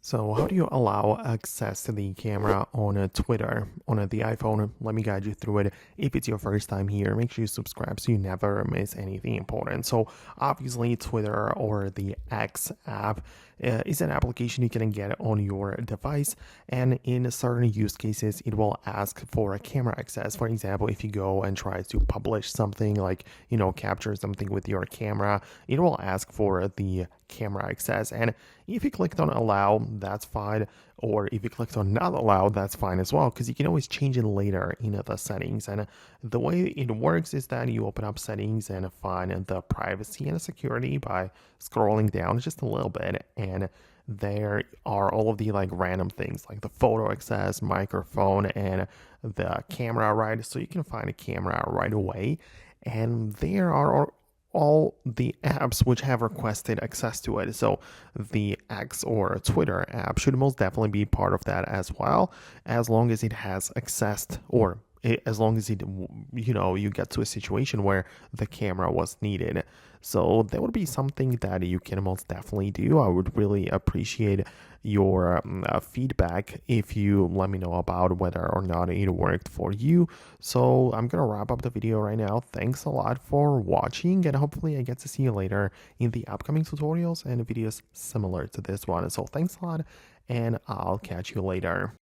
So how do you allow access to the camera on Twitter on the iPhone? Let me guide you through it. If it's your first time here, make sure you subscribe so you never miss anything important. So obviously Twitter or the X app is an application you can get on your device, and in certain use cases it will ask for a camera access. For example, if you go and try to publish something like capture something with your camera, it will ask for the camera access. And if you clicked on allow, that's fine, or if you clicked on not allow, that's fine as well, because you can always change it later in the settings. And the way it works is that you open up settings and find the privacy and security by scrolling down just a little bit, and there are all of the random things like the photo access, microphone, and the camera, right? So you can find a camera right away, and there are all the apps which have requested access to it. So the X or Twitter app should most definitely be part of that as well, as long as it has accessed, or as long as you get to a situation where the camera was needed. So that would be something that you can most definitely do. I would really appreciate your feedback if you let me know about whether or not it worked for you. So I'm gonna wrap up the video right now. Thanks a lot for watching, and hopefully I get to see you later in the upcoming tutorials and videos similar to this one. So thanks a lot, and I'll catch you later.